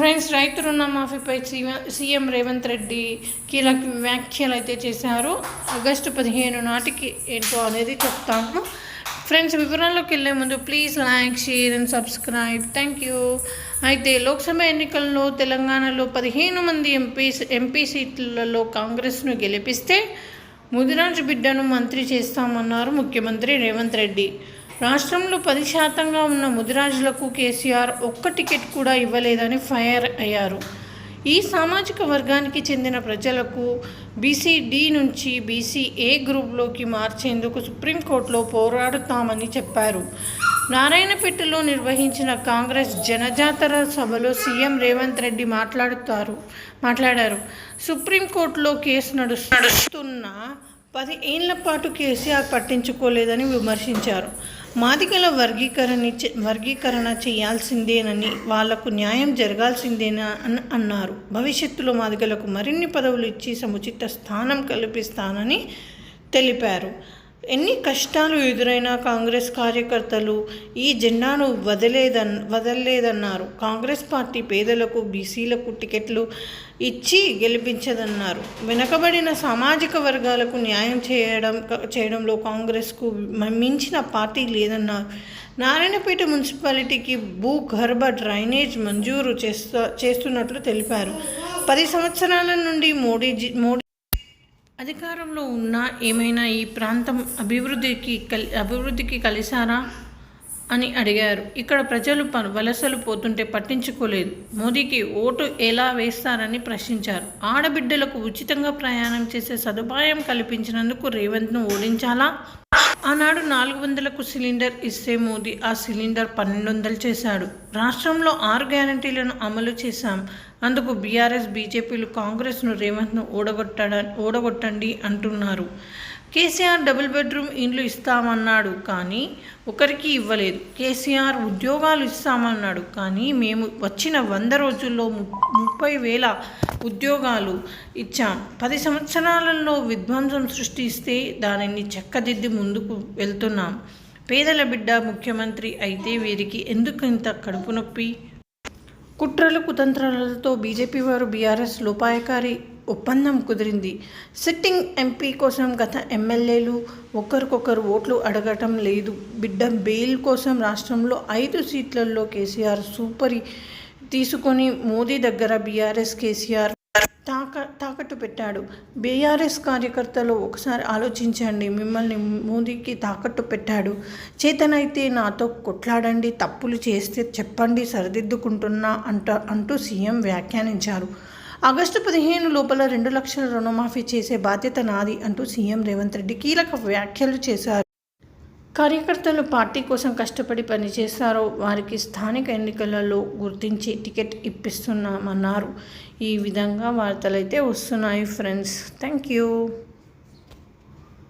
Friends, రైతు రుణమాఫీపై CM Revanth Reddy కీలక వ్యాఖ్యలు అయితే చేశారు. ఆగస్టు 15 నాటికి ఏంటో అనేది చెప్తాము. ఫ్రెండ్స్, వివరాల్లోకి వెళ్ళే ముందు please like, share and subscribe. Thank you. అయితే లోక్సభ ఎన్నికల్లో తెలంగాణలో 15 మంది ఎంపీ సీట్లలో కాంగ్రెస్ను గెలిపిస్తే ముదిరాజు బిడ్డను మంత్రి చేస్తామన్నారు ముఖ్యమంత్రి రేవంత్ రెడ్డి. రాష్ట్రంలో 10% ఉన్న ముదిరాజులకు కేసీఆర్ ఒక్క టికెట్ కూడా ఇవ్వలేదని ఫైర్ అయ్యారు. ఈ సామాజిక వర్గానికి చెందిన ప్రజలకు బీసీ-డి నుంచి బీసీ-ఏ గ్రూప్లోకి మార్చేందుకు సుప్రీంకోర్టులో పోరాడుతామని చెప్పారు. నారాయణపేటలో నిర్వహించిన కాంగ్రెస్ జనజాతర సభలో సీఎం రేవంత్ రెడ్డి మాట్లాడారు. సుప్రీంకోర్టులో కేసు నడుస్తున్న 10 ఏళ్ల పాటు కేసీఆర్ పట్టించుకోలేదని విమర్శించారు. మాదిగల వర్గీకరణ చేయాల్సిందేనని, వాళ్లకు న్యాయం జరగాల్సిందేనని అన్నారు. భవిష్యత్తులో మాదిగలకు మరిన్ని పదవులు ఇచ్చి సముచిత స్థానం కల్పిస్తానని తెలిపారు. ఎన్ని కష్టాలు ఎదురైనా కాంగ్రెస్ కార్యకర్తలు ఈ జెండాను వదలలేదన్నారు. కాంగ్రెస్ పార్టీ పేదలకు, బీసీలకు టికెట్లు ఇచ్చి గెలిపించదన్నారు. వెనుకబడిన సామాజిక వర్గాలకు న్యాయం చేయడంలో కాంగ్రెస్కు మించిన పార్టీ లేదన్నారు. నారాయణపేట మున్సిపాలిటీకి భూగర్భ డ్రైనేజ్ మంజూరు చేస్తున్నట్లు తెలిపారు. 10 సంవత్సరాల నుండి మోడీ అధికారంలో ఉన్నా ఏమైనా ఈ ప్రాంతం అభివృద్ధికి కలిసారా అని అడిగారు. ఇక్కడ ప్రజలు వలసలు పోతుంటే పట్టించుకోలేదు. మోదీకి ఓటు ఎలా వేస్తారని ప్రశ్నించారు. ఆడబిడ్డలకు ఉచితంగా ప్రయాణం చేసే సదుపాయం కల్పించినందుకు రేవంత్ను ఓడించాలా? ఆనాడు 400కు సిలిండర్ ఇస్తే మోదీ ఆ సిలిండర్ 1200 చేశాడు. రాష్ట్రంలో 6 గ్యారంటీలను అమలు చేశాం. అందుకు బీఆర్ఎస్, బీజేపీలు కాంగ్రెస్ను, రేవంత్ను ఓడగొట్టండి అంటున్నారు. కేసీఆర్ డబుల్ బెడ్రూమ్ ఇండ్లు ఇస్తామన్నాడు, కానీ ఒకరికి ఇవ్వలేదు. కేసీఆర్ ఉద్యోగాలు ఇస్తామన్నాడు, కానీ మేము వచ్చిన 100 రోజుల్లో 30,000 ఉద్యోగాలు ఇచ్చాం. 10 సంవత్సరాలలో విధ్వంసం సృష్టిస్తే దానిని చక్కదిద్ది ముందుకు వెళ్తున్నాం. పేదల బిడ్డ ముఖ్యమంత్రి అయితే వీరికి ఎందుకు ఇంత కడుపు నొప్పి? కుట్రలు, కుతంత్రాలతో బీజేపీ వారు బీఆర్ఎస్ లోపాయకారి ఒప్పందం కుదిరింది. సిట్టింగ్ ఎంపీ కోసం గత ఎమ్మెల్యేలు ఒకరికొకరు ఓట్లు అడగటం లేదు. బిడ్డ బెయిల్ కోసం రాష్ట్రంలో 5 సీట్లలో కేసీఆర్ సూపరి తీసుకొని మోదీ దగ్గర బీఆర్ఎస్ కేసీఆర్ తాకట్టు పెట్టాడు. బీఆర్ఎస్ కార్యకర్తలు ఒకసారి ఆలోచించండి. మిమ్మల్ని మోదీకి తాకట్టు పెట్టాడు. చేతనైతే నాతో కొట్లాడండి, తప్పులు చేస్తే చెప్పండి, సరిదిద్దుకుంటున్నా అంటూ సీఎం వ్యాఖ్యానించారు. ఆగస్టు 15 లోపల 2 లక్షల రుణమాఫీ చేసే బాధ్యత నాది అంటూ సీఎం రేవంత్ రెడ్డి కీలక వ్యాఖ్యలు చేశారు. కార్యకర్తలు పార్టీ కోసం కష్టపడి పనిచేస్తారో వారికి స్థానిక ఎన్నికలలో గుర్తించి టికెట్ ఇప్పిస్తున్నామన్నారు. ఈ విధంగా వార్తలైతే వస్తున్నాయి. Friends, thank you.